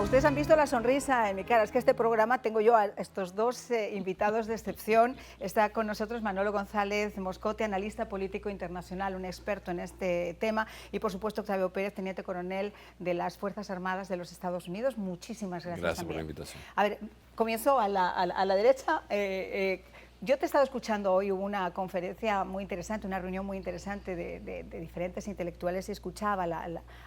Ustedes han visto la sonrisa en mi cara. Es que este programa tengo yo a estos dos invitados de excepción. Está con nosotros Manolo González Moscote, analista político internacional, un experto en este tema, y por supuesto Octavio Pérez, teniente coronel de las Fuerzas Armadas de los Estados Unidos. Muchísimas gracias. Gracias también por la invitación. A ver, comienzo a la derecha. Yo te he estado escuchando hoy, hubo una conferencia muy interesante, una reunión muy interesante de diferentes intelectuales, y escuchaba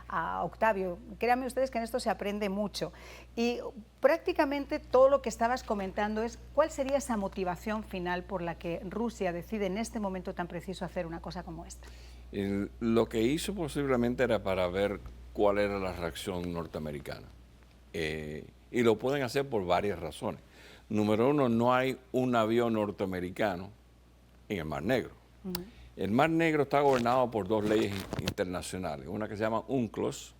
a Octavio. Créanme ustedes que en esto se aprende mucho. Y prácticamente todo lo que estabas comentando es cuál sería esa motivación final por la que Rusia decide en este momento tan preciso hacer una cosa como esta. Lo que hizo posiblemente era para ver cuál era la reacción norteamericana. Y lo pueden hacer por varias razones. Número uno, no hay un avión norteamericano en el Mar Negro. El Mar Negro está gobernado por dos leyes internacionales. Una que se llama UNCLOS,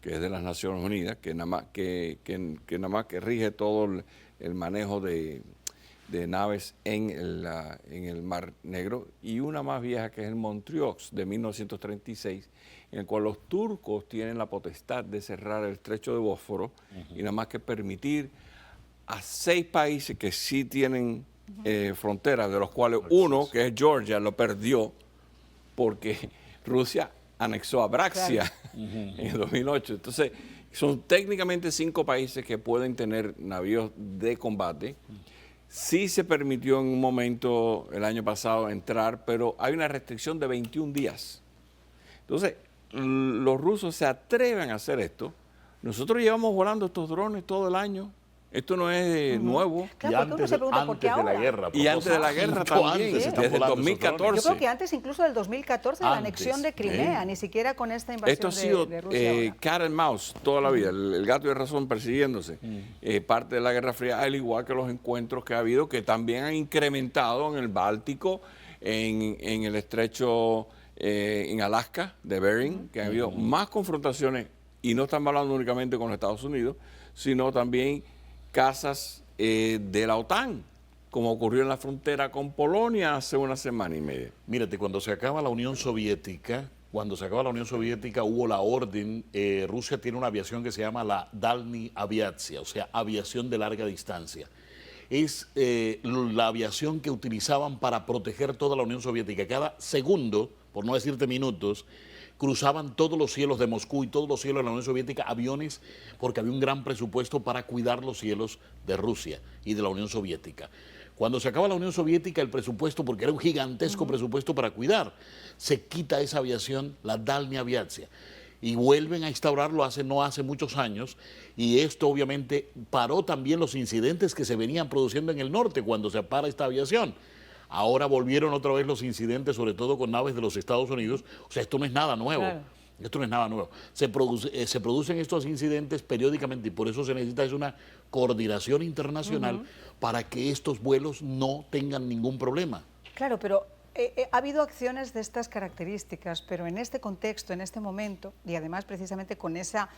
que es de las Naciones Unidas, que nada más que rige todo el manejo de naves en el Mar Negro, y una más vieja que es el Montreux de 1936, en el cual los turcos tienen la potestad de cerrar el estrecho de Bósforo y nada más que permitir a 6 países que sí tienen fronteras, de los cuales uno, que es Georgia, lo perdió porque Rusia anexó a Braxia en el 2008. Entonces, son técnicamente 5 países que pueden tener navíos de combate. Sí se permitió en un momento el año pasado entrar, pero hay una restricción de 21 días. Entonces, los rusos se atreven a hacer esto. Nosotros llevamos volando estos drones todo el año. Esto no es nuevo. Claro, porque uno se pregunta por qué ahora. Y antes de la guerra también, desde el 2014. Yo creo que antes incluso del 2014, de la anexión de Crimea, ni siquiera con esta invasión Esto ha sido de Rusia cat and mouse toda la vida, el gato y el ratón persiguiéndose. Parte de la Guerra Fría, al igual que los encuentros que ha habido, que también han incrementado en el Báltico, en el estrecho, en Alaska, de Bering, que ha habido más confrontaciones, y no estamos hablando únicamente con los Estados Unidos, sino también casas de la OTAN, como ocurrió en la frontera con Polonia hace una semana y media. Mírate, cuando se acaba la Unión Soviética, hubo la orden, Rusia tiene una aviación que se llama la Dalny Aviacia, o sea, aviación de larga distancia. Es la aviación que utilizaban para proteger toda la Unión Soviética. Cada segundo, por no decirte minutos, cruzaban todos los cielos de Moscú y todos los cielos de la Unión Soviética, aviones, porque había un gran presupuesto para cuidar los cielos de Rusia y de la Unión Soviética. Cuando se acaba la Unión Soviética, el presupuesto, porque era un gigantesco presupuesto para cuidar, se quita esa aviación, la Dalny Aviacia, y vuelven a instaurarlo no hace muchos años, y esto obviamente paró también los incidentes que se venían produciendo en el norte cuando se para esta aviación. Ahora volvieron otra vez los incidentes, sobre todo con naves de los Estados Unidos. O sea, esto no es nada nuevo. Claro. Esto no es nada nuevo. Se producen estos incidentes periódicamente, y por eso se necesita una coordinación internacional para que estos vuelos no tengan ningún problema. Claro, pero ha habido acciones de estas características, pero en este contexto, en este momento, y además precisamente con esa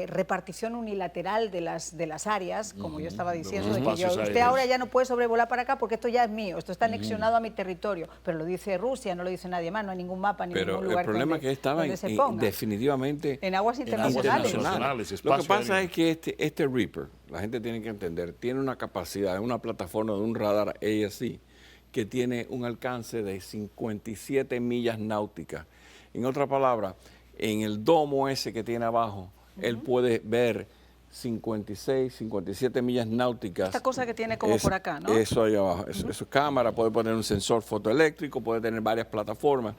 repartición unilateral de las áreas, como yo estaba diciendo, de que usted ahora ya no puede sobrevolar para acá porque esto ya es mío, esto está anexionado a mi territorio, pero lo dice Rusia, no lo dice nadie más, no hay ningún mapa, ni ningún lugar. Pero el problema es que estaba definitivamente en aguas internacionales. Lo que pasa es que este Reaper, la gente tiene que entender, tiene una capacidad, una plataforma de un radar ASC, que tiene un alcance de 57 millas náuticas. En otra palabra, en el domo ese que tiene abajo, él puede ver 56, 57 millas náuticas. Esta cosa que tiene como por acá, ¿no? Eso ahí abajo, eso es cámara, puede poner un sensor fotoeléctrico, puede tener varias plataformas,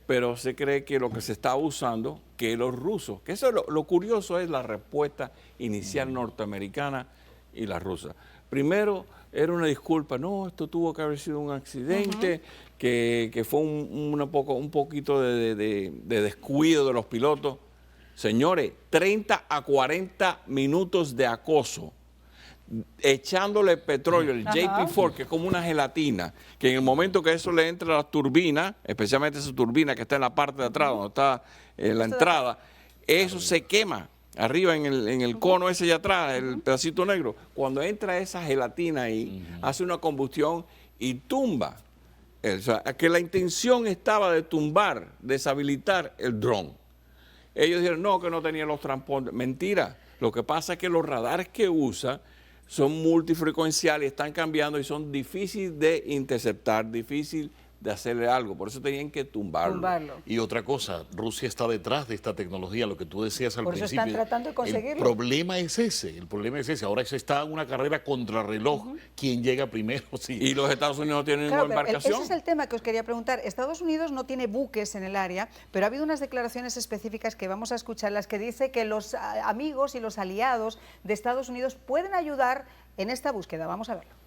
pero se cree que lo que se está usando, que los rusos, que eso lo curioso es la respuesta inicial norteamericana y la rusa. Primero, era una disculpa, no, esto tuvo que haber sido un accidente, que fue un poquito de descuido de los pilotos. Señores, 30 a 40 minutos de acoso, echándole petróleo, el JP4, que es como una gelatina, que en el momento que eso le entra a la turbina, especialmente esa turbina que está en la parte de atrás, donde está la entrada, eso se quema. Arriba en el cono ese allá atrás, el pedacito negro, cuando entra esa gelatina ahí, hace una combustión y tumba. O sea, que la intención estaba de tumbar, deshabilitar el dron. Ellos dijeron, no, que no tenía los transponders. Mentira. Lo que pasa es que los radares que usa son multifrecuenciales, están cambiando y son difíciles de interceptar, difícil de hacerle algo, por eso tenían que tumbarlo. Y otra cosa, Rusia está detrás de esta tecnología, lo que tú decías al principio. Por eso están tratando de conseguirlo. El problema es ese, ahora se está en una carrera contrarreloj, quién llega primero. Sí. Y los Estados Unidos no tienen Claro, ninguna embarcación. ese es el tema que os quería preguntar. Estados Unidos no tiene buques en el área, pero ha habido unas declaraciones específicas que vamos a escuchar, las que dice que los amigos y los aliados de Estados Unidos pueden ayudar en esta búsqueda. Vamos a verlo.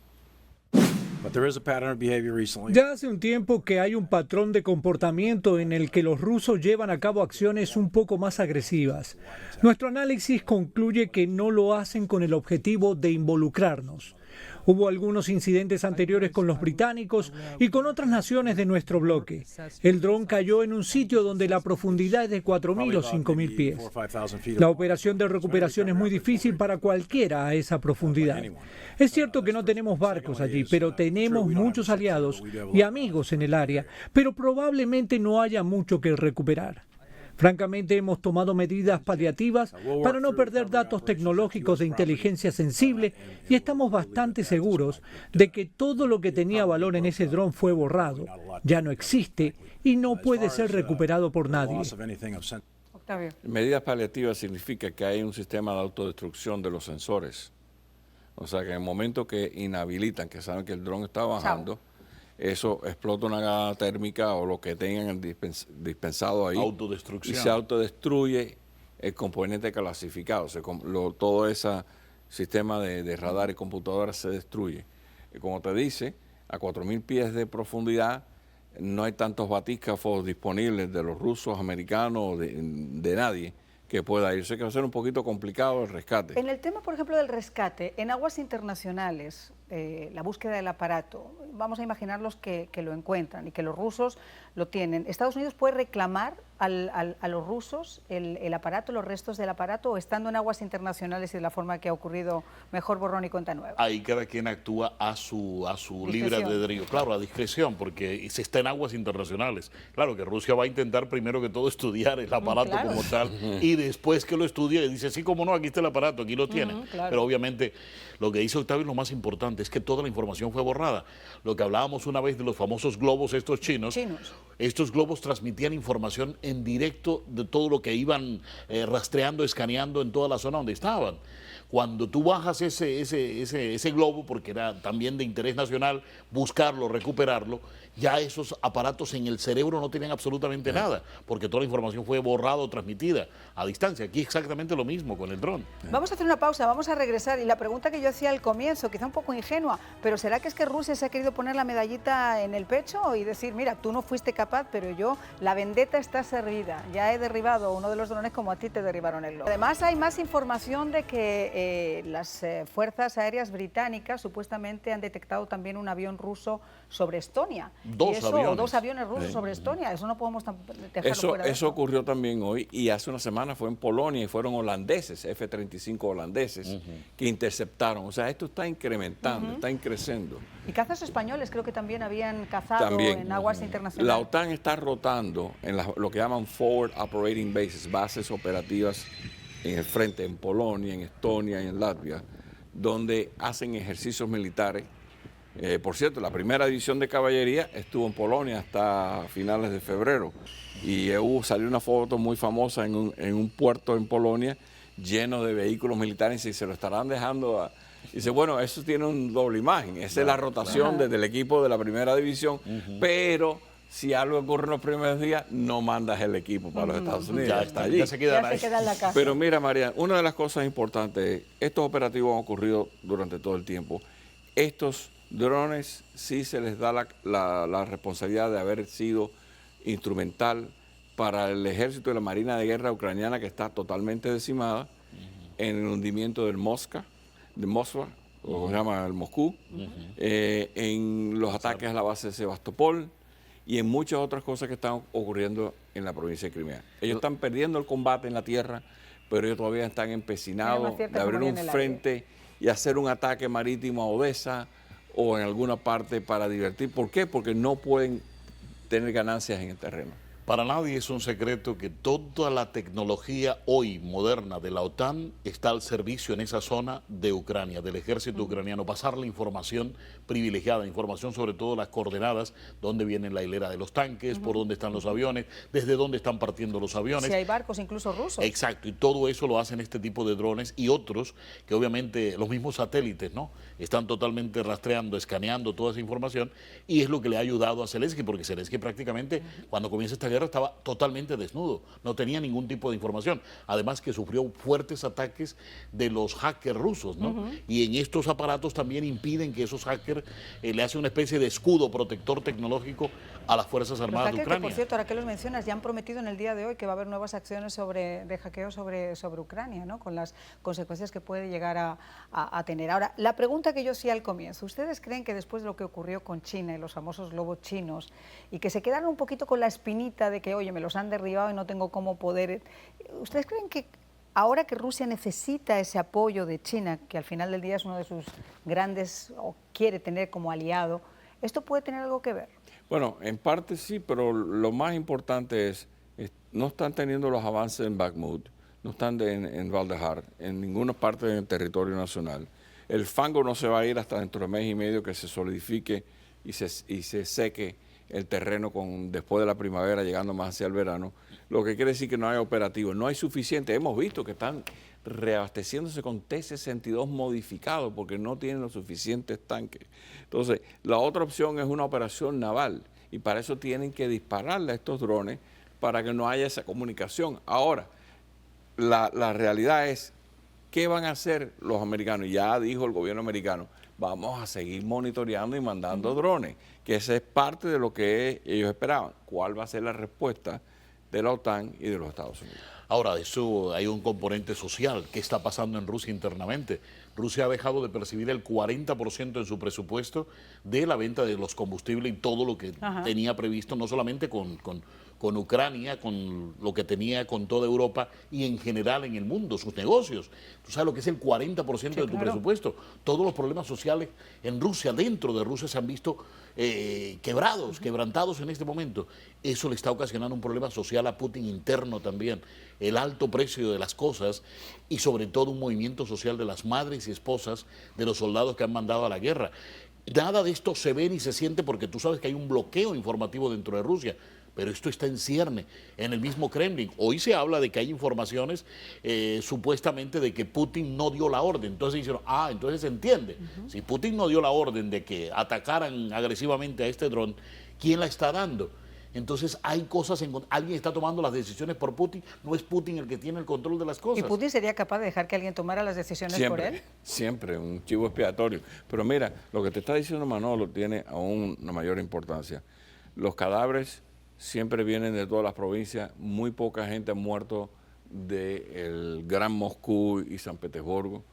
Ya hace un tiempo que hay un patrón de comportamiento en el que los rusos llevan a cabo acciones un poco más agresivas. Nuestro análisis concluye que no lo hacen con el objetivo de involucrarnos. Hubo algunos incidentes anteriores con los británicos y con otras naciones de nuestro bloque. El dron cayó en un sitio donde la profundidad es de 4.000 o 5.000 pies. La operación de recuperación es muy difícil para cualquiera a esa profundidad. Es cierto que no tenemos barcos allí, pero tenemos muchos aliados y amigos en el área, pero probablemente no haya mucho que recuperar. Francamente, hemos tomado medidas paliativas para no perder datos tecnológicos de inteligencia sensible y estamos bastante seguros de que todo lo que tenía valor en ese dron fue borrado, ya no existe y no puede ser recuperado por nadie. Octavio. Medidas paliativas significa que hay un sistema de autodestrucción de los sensores. O sea, que en el momento que inhabilitan, que saben que el dron está bajando, eso explota una gama térmica o lo que tengan dispensado ahí. Autodestrucción. Y se autodestruye el componente clasificado. Todo ese sistema de radar y computadoras se destruye. Y como te dice, a 4.000 pies de profundidad no hay tantos batígrafos disponibles de los rusos, americanos, de nadie que pueda ir. Sé que va a ser un poquito complicado el rescate. En el tema, por ejemplo, del rescate, en aguas internacionales, la búsqueda del aparato, vamos a imaginarlos que lo encuentran y que los rusos lo tienen. ¿Estados Unidos puede reclamar a los rusos el aparato, los restos del aparato, o estando en aguas internacionales y de la forma que ha ocurrido, mejor borrón y cuenta nueva? Ahí cada quien actúa a su libre albedrío. Claro, a discreción, porque se está en aguas internacionales. Claro que Rusia va a intentar primero que todo estudiar el aparato como tal, y después que lo estudie dice, sí, cómo no, aquí está el aparato, aquí lo tiene. Pero obviamente lo que dice Octavio es lo más importante, es que toda la información fue borrada. Lo que hablábamos una vez de los famosos globos estos chinos. Estos globos transmitían información en directo de todo lo que iban rastreando, escaneando en toda la zona donde estaban. Cuando tú bajas ese globo, porque era también de interés nacional, buscarlo, recuperarlo, ya esos aparatos en el cerebro no tenían absolutamente nada, porque toda la información fue borrada o transmitida a distancia. Aquí exactamente lo mismo con el dron. Vamos a hacer una pausa, vamos a regresar. Y la pregunta que yo hacía al comienzo, quizá un poco ingenua, pero ¿será que es que Rusia se ha querido poner la medallita en el pecho y decir, mira, tú no fuiste capaz, pero yo, la vendetta está servida, ya he derribado uno de los drones como a ti te derribaron el globo? Además, hay más información de que las fuerzas aéreas británicas supuestamente han detectado también un avión ruso sobre Estonia. Dos aviones rusos sobre Estonia. Eso no podemos dejarlo fuera de eso ocurrió también hoy, y hace una semana fue en Polonia y fueron holandeses, F-35 holandeses, que interceptaron. O sea, esto está incrementando, está creciendo. Y cazas españoles creo que también habían cazado en aguas internacionales. La OTAN está rotando en lo que llaman Forward Operating Bases, bases operativas en el frente, en Polonia, en Estonia y en Latvia, donde hacen ejercicios militares. Por cierto, la primera división de caballería estuvo en Polonia hasta finales de febrero, y salió una foto muy famosa en un puerto en Polonia lleno de vehículos militares, y se lo estarán dejando dice, bueno, eso tiene una doble imagen. Esa es la rotación desde el equipo de la primera división, pero si algo ocurre en los primeros días, no mandas el equipo para los Estados Unidos, ya está allí. Ya se queda en la casa. Pero mira, María, una de las cosas importantes, estos operativos han ocurrido durante todo el tiempo. Estos drones sí se les da la responsabilidad de haber sido instrumental para el ejército y la marina de guerra ucraniana, que está totalmente decimada, en el hundimiento del Moskva, o se llama el Moscú, en los ataques a la base de Sebastopol y en muchas otras cosas que están ocurriendo en la provincia de Crimea. Ellos están perdiendo el combate en la tierra, pero ellos todavía están empecinados de abrir un frente y hacer un ataque marítimo a Odessa o en alguna parte para divertir. ¿Por qué? Porque no pueden tener ganancias en el terreno. Para nadie es un secreto que toda la tecnología hoy moderna de la OTAN está al servicio en esa zona de Ucrania, del ejército ucraniano. Pasar la información privilegiada, información sobre todo las coordenadas, dónde viene la hilera de los tanques, por dónde están los aviones, desde dónde están partiendo los aviones. Si hay barcos incluso rusos. Exacto, y todo eso lo hacen este tipo de drones y otros que obviamente los mismos satélites, ¿no? Están totalmente rastreando, escaneando toda esa información y es lo que le ha ayudado a Zelensky, porque Zelensky prácticamente cuando comienza esta guerra estaba totalmente desnudo, no tenía ningún tipo de información, además que sufrió fuertes ataques de los hackers rusos, ¿no? Y en estos aparatos también impiden que esos hackers le hacen una especie de escudo protector tecnológico a las Fuerzas Armadas de Ucrania. Que, por cierto, ahora que los mencionas, ya han prometido en el día de hoy que va a haber nuevas acciones de hackeo sobre Ucrania, ¿no? Con las consecuencias que puede llegar a tener. Ahora, la pregunta que yo hacía al comienzo, ¿ustedes creen que después de lo que ocurrió con China y los famosos lobos chinos, y que se quedaron un poquito con la espinita de que, oye, me los han derribado y no tengo cómo poder... ¿Ustedes creen que ahora que Rusia necesita ese apoyo de China, que al final del día es uno de sus grandes, o quiere tener como aliado, esto puede tener algo que ver? Bueno, en parte sí, pero lo más importante es, no están teniendo los avances en Bakhmut, no están en Valdehar, en ninguna parte del territorio nacional. El fango no se va a ir hasta dentro de mes y medio que se solidifique y se seque el terreno después de la primavera, llegando más hacia el verano, lo que quiere decir que no hay operativo, no hay suficiente. Hemos visto que están reabasteciéndose con T-62 modificados porque no tienen los suficientes tanques. Entonces, la otra opción es una operación naval y para eso tienen que dispararle a estos drones para que no haya esa comunicación. Ahora, la realidad es, ¿qué van a hacer los americanos? Ya dijo el gobierno americano, vamos a seguir monitoreando y mandando drones, que esa es parte de lo que ellos esperaban. ¿Cuál va a ser la respuesta de la OTAN y de los Estados Unidos? Ahora, de eso hay un componente social. ¿Qué está pasando en Rusia internamente? Rusia ha dejado de percibir el 40% en su presupuesto de la venta de los combustibles y todo lo que tenía previsto, no solamente con Ucrania, con lo que tenía con toda Europa y en general en el mundo, sus negocios. Tú sabes lo que es el 40% de tu presupuesto. Todos los problemas sociales en Rusia, dentro de Rusia, se han visto quebrantados en este momento. Eso le está ocasionando un problema social a Putin interno también. El alto precio de las cosas y sobre todo un movimiento social de las madres y esposas de los soldados que han mandado a la guerra. Nada de esto se ve ni se siente porque tú sabes que hay un bloqueo informativo dentro de Rusia. Pero esto está en cierne, en el mismo Kremlin. Hoy se habla de que hay informaciones supuestamente de que Putin no dio la orden. Entonces dijeron, entonces se entiende. Si Putin no dio la orden de que atacaran agresivamente a este dron, ¿quién la está dando? Entonces hay cosas, alguien está tomando las decisiones por Putin, no es Putin el que tiene el control de las cosas. ¿Y Putin sería capaz de dejar que alguien tomara las decisiones por él? Siempre, un chivo expiatorio. Pero mira, lo que te está diciendo Manolo tiene aún una mayor importancia. Los cadáveres siempre vienen de todas las provincias, muy poca gente ha muerto del Gran Moscú y San Petersburgo.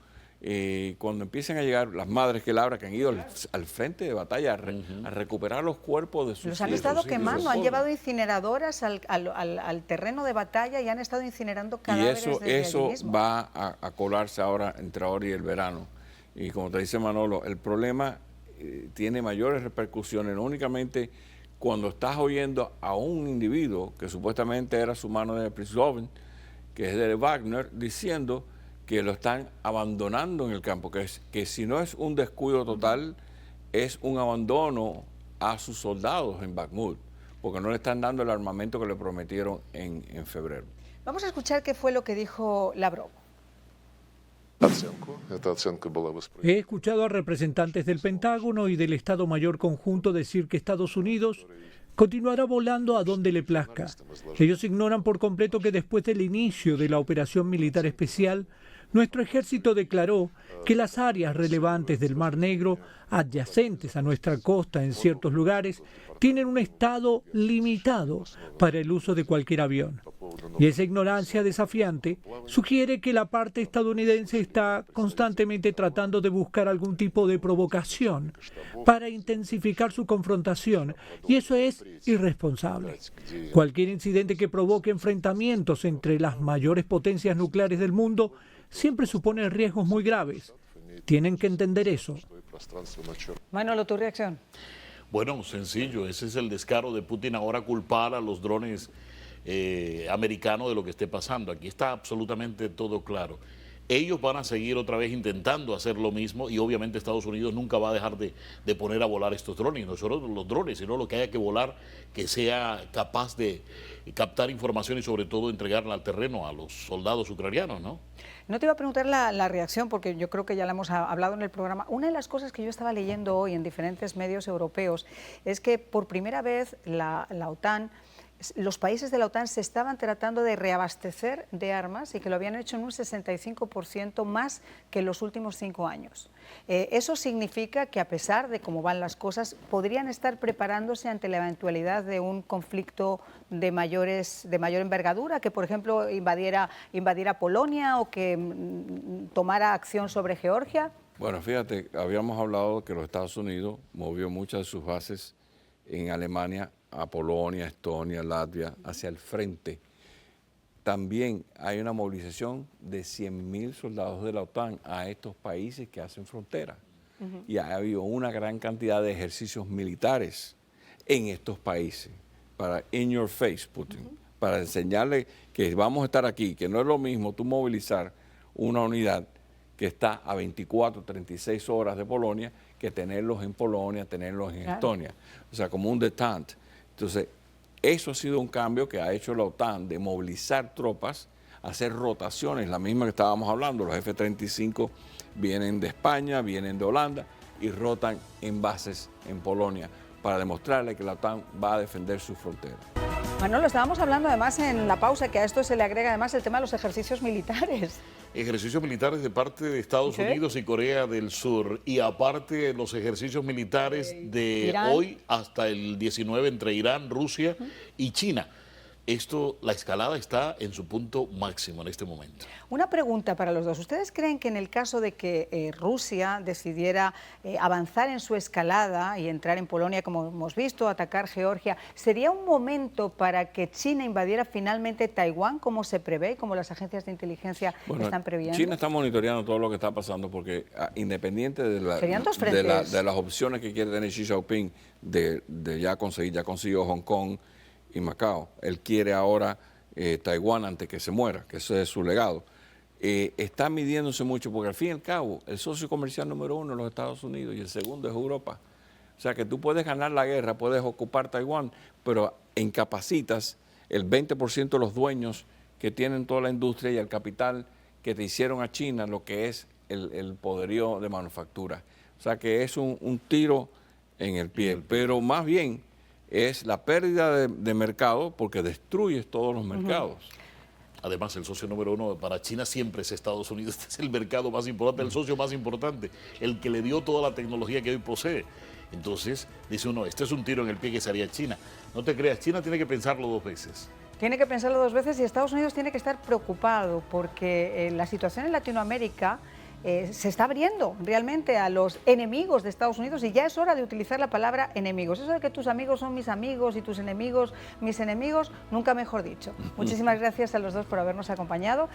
Cuando empiezan a llegar las madres que han ido al frente de batalla a recuperar los cuerpos de sus hijos. Los han estado quemando, han llevado incineradoras al terreno de batalla y han estado incinerando cadáveres. Y eso va a colarse ahora entre ahora y el verano. Y como te dice Manolo, el problema tiene mayores repercusiones, no únicamente cuando estás oyendo a un individuo que supuestamente era su mano de Prigozhin, que es de Wagner, diciendo que lo están abandonando en el campo, que si no es un descuido total, es un abandono a sus soldados en Bakhmut, porque no le están dando el armamento que le prometieron en febrero. Vamos a escuchar qué fue lo que dijo Lavrov. He escuchado a representantes del Pentágono y del Estado Mayor Conjunto decir que Estados Unidos continuará volando a donde le plazca. Ellos ignoran por completo que después del inicio de la operación militar especial, nuestro ejército declaró que las áreas relevantes del Mar Negro, adyacentes a nuestra costa en ciertos lugares, tienen un estado limitado para el uso de cualquier avión. Y esa ignorancia desafiante sugiere que la parte estadounidense está constantemente tratando de buscar algún tipo de provocación para intensificar su confrontación, y eso es irresponsable. Cualquier incidente que provoque enfrentamientos entre las mayores potencias nucleares del mundo siempre supone riesgos muy graves. Tienen que entender eso. Manolo, ¿tu reacción? Bueno, sencillo, ese es el descaro de Putin ahora, culpar a los drones americanos de lo que esté pasando. Aquí está absolutamente todo claro. Ellos van a seguir otra vez intentando hacer lo mismo y obviamente Estados Unidos nunca va a dejar de poner a volar estos drones, no solo los drones, sino lo que haya que volar, que sea capaz de captar información y sobre todo entregarla al terreno a los soldados ucranianos, ¿no? No te iba a preguntar la reacción, porque yo creo que ya la hemos hablado en el programa. Una de las cosas que yo estaba leyendo hoy en diferentes medios europeos es que por primera vez la OTAN, los países de la OTAN se estaban tratando de reabastecer de armas y que lo habían hecho en un 65% más que en los últimos 5 años. Eso significa que a pesar de cómo van las cosas, podrían estar preparándose ante la eventualidad de un conflicto de mayor envergadura, que por ejemplo invadiera Polonia o que tomara acción sobre Georgia. Bueno, fíjate, habíamos hablado que los Estados Unidos movió muchas de sus bases en Alemania a Polonia, Estonia, Latvia, hacia el frente. También hay una movilización de 100.000 soldados de la OTAN a estos países que hacen frontera. Y ha habido una gran cantidad de ejercicios militares en estos países, para in your face, Putin, para enseñarle que vamos a estar aquí, que no es lo mismo tú movilizar una unidad que está a 24, 36 horas de Polonia, que tenerlos en Polonia, tenerlos en Estonia. O sea, como un detente. Entonces, eso ha sido un cambio que ha hecho la OTAN, de movilizar tropas, hacer rotaciones, la misma que estábamos hablando. Los F-35 vienen de España, vienen de Holanda y rotan en bases en Polonia para demostrarle que la OTAN va a defender sus fronteras. Manolo, estábamos hablando además en la pausa que a esto se le agrega además el tema de los ejercicios militares. Ejercicios militares de parte de Estados Unidos y Corea del Sur, y aparte los ejercicios militares de Irán. hoy hasta el 19 entre Irán, Rusia y China. La escalada está en su punto máximo en este momento. Una pregunta para los dos. ¿Ustedes creen que en el caso de que Rusia decidiera avanzar en su escalada y entrar en Polonia, como hemos visto, atacar Georgia, sería un momento para que China invadiera finalmente Taiwán, como se prevé, como las agencias de inteligencia están previendo? China está monitoreando todo lo que está pasando porque independiente de, de las opciones que quiere tener Xi Jinping de ya consiguió Hong Kong y Macao. Él quiere ahora Taiwán antes que se muera, que ese es su legado. Está midiéndose mucho porque al fin y al cabo el socio comercial número 1 es los Estados Unidos y el segundo es Europa. O sea que tú puedes ganar la guerra, puedes ocupar Taiwán, pero incapacitas el 20% de los dueños que tienen toda la industria y el capital que te hicieron a China lo que es el poderío de manufactura. O sea que es un tiro en el pie, pero más bien es la pérdida de mercado porque destruyes todos los mercados. Además, el socio número 1 para China siempre es Estados Unidos. Este es el mercado más importante, el socio más importante, el que le dio toda la tecnología que hoy posee. Entonces, dice uno, este es un tiro en el pie que se haría China. No te creas, China tiene que pensarlo 2 veces. Tiene que pensarlo 2 veces y Estados Unidos tiene que estar preocupado porque la situación en Latinoamérica se está abriendo realmente a los enemigos de Estados Unidos y ya es hora de utilizar la palabra enemigos. Eso de que tus amigos son mis amigos y tus enemigos mis enemigos, nunca mejor dicho. Muchísimas gracias a los dos por habernos acompañado